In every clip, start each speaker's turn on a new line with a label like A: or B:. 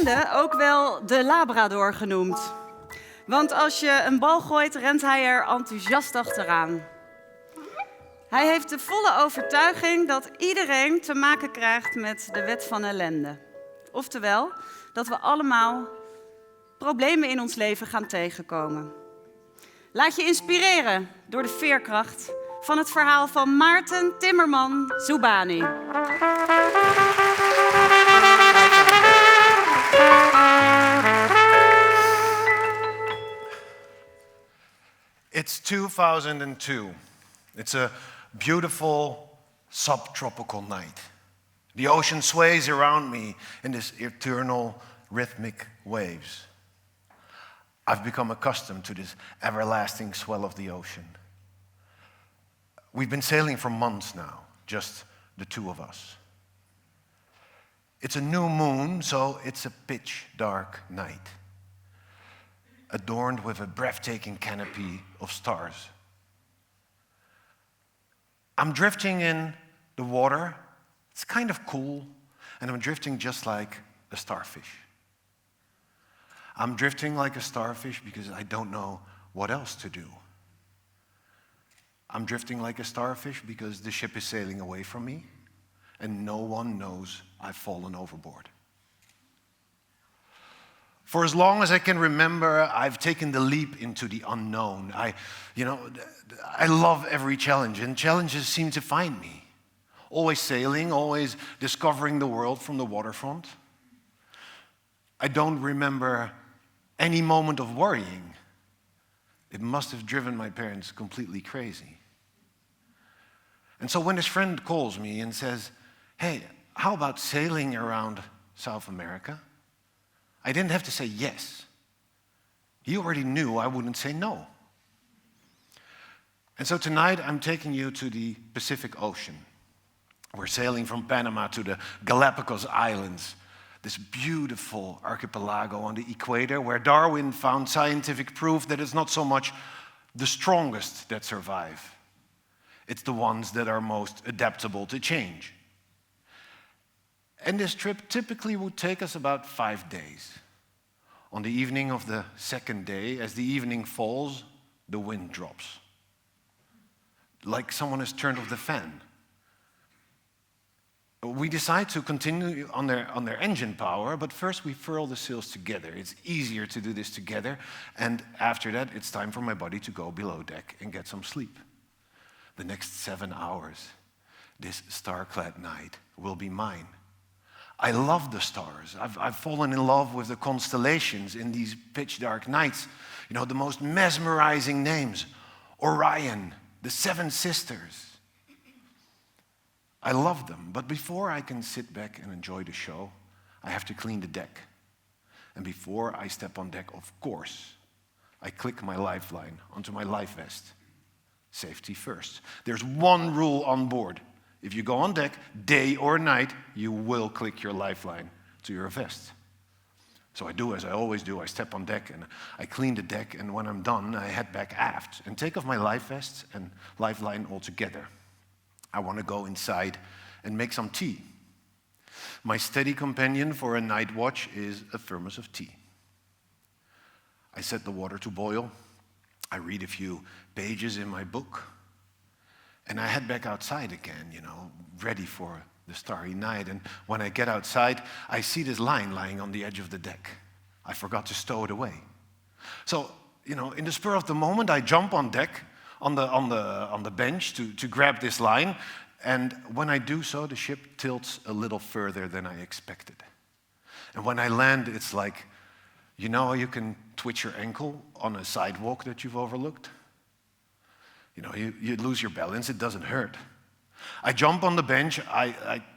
A: bekende ook wel de Labrador genoemd. Want als je een bal gooit, rent hij er enthousiast achteraan. Hij heeft de volle overtuiging dat iedereen te maken krijgt met de wet van ellende. Oftewel, dat we allemaal problemen in ons leven gaan tegenkomen. Laat je inspireren door de veerkracht van het verhaal van Maarten Timmerman Zubani.
B: It's 2002. It's a beautiful subtropical night. The ocean sways around me in this eternal rhythmic waves. I've become accustomed to this everlasting swell of the ocean. We've been sailing for months now, just the two of us. It's a new moon, so it's a pitch dark night, adorned with a breathtaking canopy of stars. I'm drifting in the water. It's kind of cool, and I'm drifting just like a starfish. I'm drifting like a starfish because I don't know what else to do. I'm drifting like a starfish because the ship is sailing away from me, and no one knows I've fallen overboard. For as long as I can remember, I've taken the leap into the unknown. I love every challenge, and challenges seem to find me. Always sailing, always discovering the world from the waterfront. I don't remember any moment of worrying. It must have driven my parents completely crazy. And so when this friend calls me and says, "Hey, how about sailing around South America?" I didn't have to say yes. He already knew I wouldn't say no. And so tonight I'm taking you to the Pacific Ocean. We're sailing from Panama to the Galapagos Islands, this beautiful archipelago on the equator where Darwin found scientific proof that it's not so much the strongest that survive. It's the ones that are most adaptable to change. And this trip typically would take us about 5 days. On the evening of the second day, as the evening falls, the wind drops. Like someone has turned off the fan. We decide to continue on their engine power, but first we furl the sails together. It's easier to do this together, and after that it's time for my body to go below deck and get some sleep. The next 7 hours, this star-clad night, will be mine. I love the stars. I've fallen in love with the constellations in these pitch-dark nights. You know, the most mesmerizing names. Orion, the Seven Sisters. I love them, but before I can sit back and enjoy the show, I have to clean the deck. And before I step on deck, of course, I click my lifeline onto my life vest. Safety first. There's one rule on board. If you go on deck, day or night, you will click your lifeline to your vest. So I do as I always do. I step on deck and I clean the deck, and when I'm done, I head back aft and take off my life vest and lifeline altogether. I want to go inside and make some tea. My steady companion for a night watch is a thermos of tea. I set the water to boil. I read a few pages in my book. And I head back outside again, ready for the starry night. And when I get outside, I see this line lying on the edge of the deck. I forgot to stow it away. So, in the spur of the moment, I jump on deck, on the bench to grab this line. And when I do so, the ship tilts a little further than I expected. And when I land, it's like, you can twitch your ankle on a sidewalk that you've overlooked? You lose your balance, it doesn't hurt. I jump on the bench,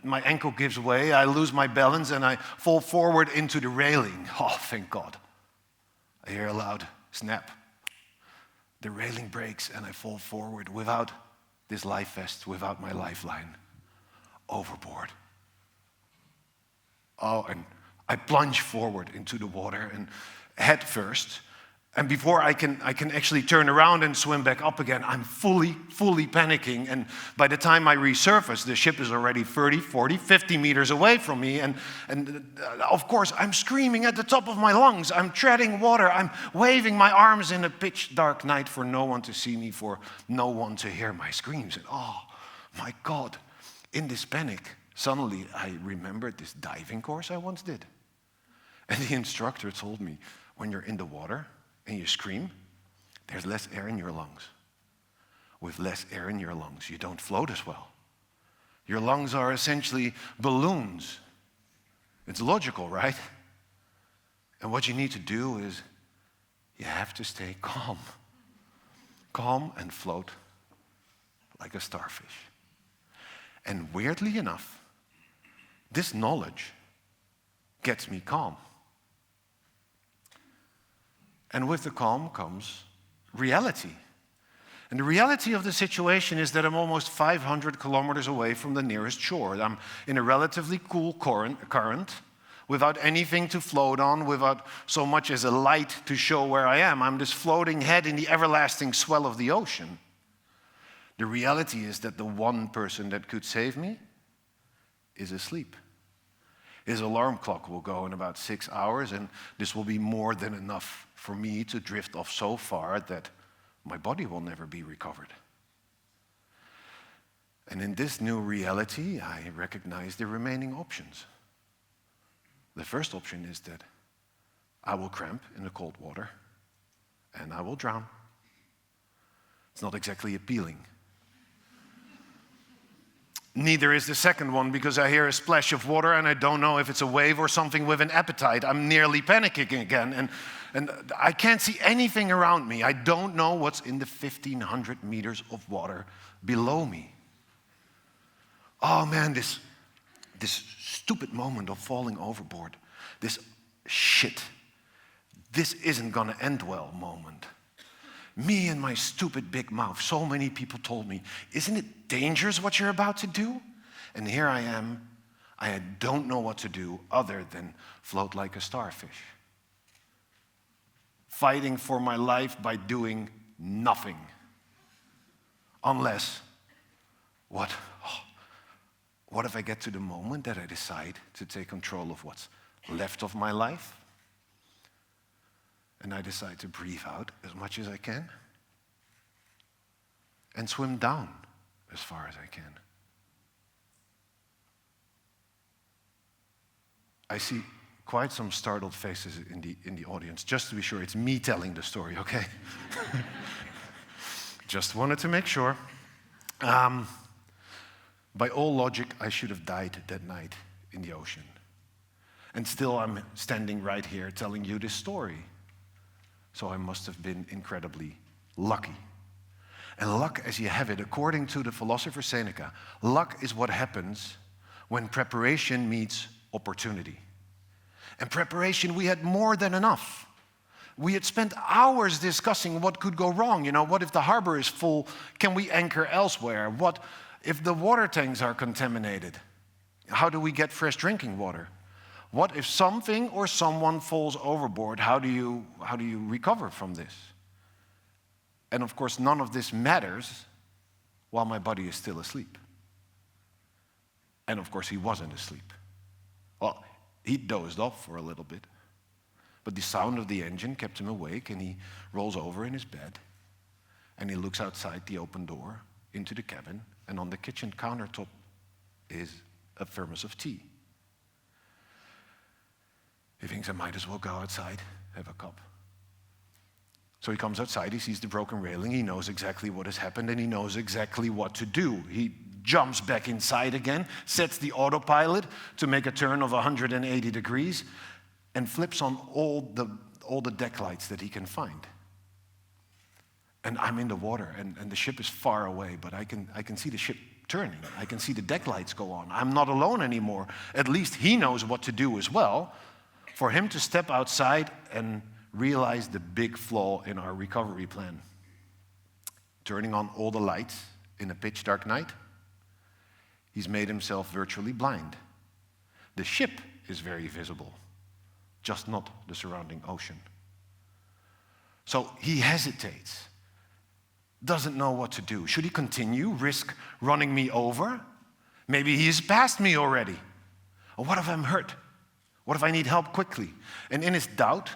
B: my ankle gives way, I lose my balance, and I fall forward into the railing. Oh, thank God. I hear a loud snap. The railing breaks, and I fall forward without this life vest, without my lifeline, overboard. Oh, and I plunge forward into the water, and head first, And before I can actually turn around and swim back up again, I'm fully panicking. And by the time I resurface, the ship is already 30, 40, 50 meters away from me. And of course, I'm screaming at the top of my lungs. I'm treading water. I'm waving my arms in a pitch dark night for no one to see me, for no one to hear my screams. And oh, my God, in this panic, suddenly I remembered this diving course I once did. And the instructor told me, when you're in the water, and you scream, there's less air in your lungs. With less air in your lungs, you don't float as well. Your lungs are essentially balloons. It's logical, right? And what you need to do is you have to stay calm. Calm and float like a starfish. And weirdly enough, this knowledge gets me calm. And with the calm comes reality. And the reality of the situation is that I'm almost 500 kilometers away from the nearest shore. I'm in a relatively cool current, without anything to float on, without so much as a light to show where I am. I'm this floating head in the everlasting swell of the ocean. The reality is that the one person that could save me is asleep. His alarm clock will go in about 6 hours, and this will be more than enough for me to drift off so far that my body will never be recovered. And in this new reality, I recognize the remaining options. The first option is that I will cramp in the cold water and I will drown. It's not exactly appealing. Neither is the second one, because I hear a splash of water and I don't know if it's a wave or something with an appetite. I'm nearly panicking again, and I can't see anything around me. I don't know what's in the 1,500 meters of water below me. Oh man, this stupid moment of falling overboard, this shit, this isn't gonna end well moment. Me and my stupid big mouth. So many people told me, isn't it dangerous what you're about to do? And here I am. I don't know what to do other than float like a starfish. Fighting for my life by doing nothing. Unless, what if I get to the moment that I decide to take control of what's left of my life? And I decide to breathe out as much as I can and swim down as far as I can. I see quite some startled faces in the audience. Just to be sure, it's me telling the story, okay? Just wanted to make sure. By all logic, I should have died that night in the ocean. And still I'm standing right here telling you this story. So I must have been incredibly lucky. And luck as you have it, according to the philosopher Seneca, luck is what happens when preparation meets opportunity. And preparation, we had more than enough. We had spent hours discussing what could go wrong. You know, what if the harbor is full? Can we anchor elsewhere? What if the water tanks are contaminated? How do we get fresh drinking water? What if something or someone falls overboard? How do you recover from this? And of course, none of this matters while my body is still asleep. And of course, he wasn't asleep. Well, he dozed off for a little bit, but the sound of the engine kept him awake, and he rolls over in his bed, and he looks outside the open door into the cabin, and on the kitchen countertop is a thermos of tea. He thinks I might as well go outside, have a cup. So he comes outside, he sees the broken railing, he knows exactly what has happened, and he knows exactly what to do. He jumps back inside again, sets the autopilot to make a turn of 180 degrees, and flips on all the deck lights that he can find. And I'm in the water, and the ship is far away, but I can see the ship turning. I can see the deck lights go on. I'm not alone anymore. At least he knows what to do as well. For him to step outside and realize the big flaw in our recovery plan. Turning on all the lights in a pitch dark night, he's made himself virtually blind. The ship is very visible, just not the surrounding ocean. So he hesitates, doesn't know what to do. Should he continue, risk running me over? Maybe he has passed me already. Or what if I'm hurt? What if I need help quickly? And in his doubt,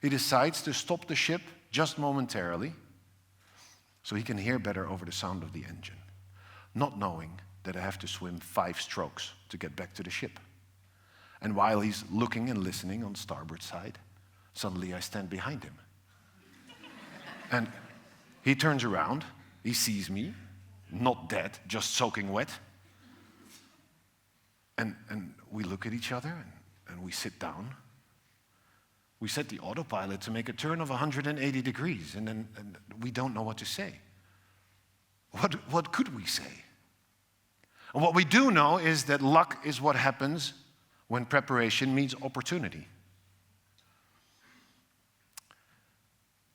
B: he decides to stop the ship just momentarily so he can hear better over the sound of the engine, not knowing that I have to swim 5 strokes to get back to the ship. And while he's looking and listening on starboard side, suddenly I stand behind him. And he turns around, he sees me, not dead, just soaking wet. And we look at each other and we sit down. We set the autopilot to make a turn of 180 degrees, and we don't know what to say. What could we say? And what we do know is that luck is what happens when preparation meets opportunity.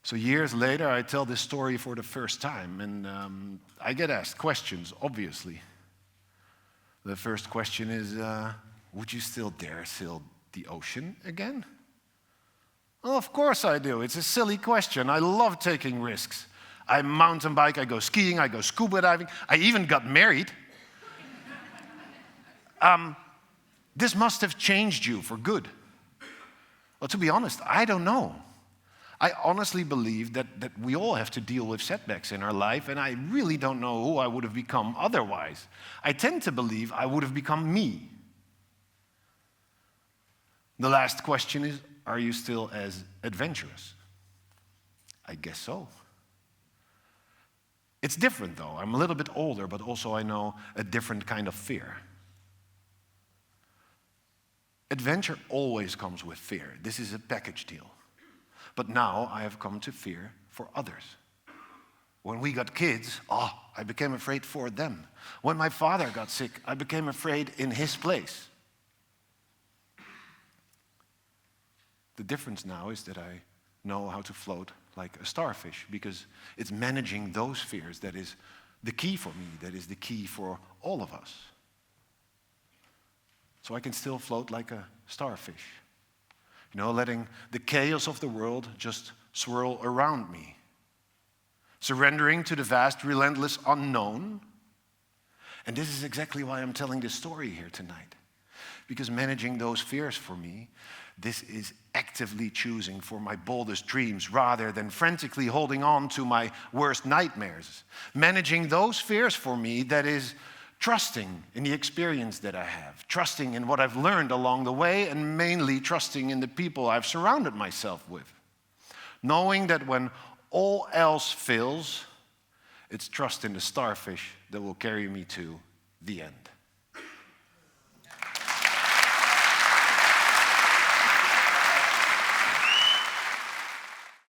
B: So years later, I tell this story for the first time, and I get asked questions, obviously. The first question is, would you still dare sail the ocean again? Oh, of course I do. It's a silly question. I love taking risks. I mountain bike, I go skiing, I go scuba diving. I even got married. This must have changed you for good. Well, to be honest, I don't know. I honestly believe that we all have to deal with setbacks in our life, and I really don't know who I would have become otherwise. I tend to believe I would have become me. The last question is, are you still as adventurous? I guess so. It's different though. I'm a little bit older, but also I know a different kind of fear. Adventure always comes with fear. This is a package deal. But now I have come to fear for others. When we got kids, I became afraid for them. When my father got sick, I became afraid in his place. The difference now is that I know how to float like a starfish, because it's managing those fears that is the key for me, that is the key for all of us. So I can still float like a starfish, letting the chaos of the world just swirl around me, surrendering to the vast, relentless unknown. And this is exactly why I'm telling this story here tonight, because managing those fears for me, this is actively choosing for my boldest dreams rather than frantically holding on to my worst nightmares. Managing those fears for me, that is trusting in the experience that I have, trusting in what I've learned along the way, and mainly trusting in the people I've surrounded myself with. Knowing that when all else fails, it's trust in the starfish that will carry me to the end.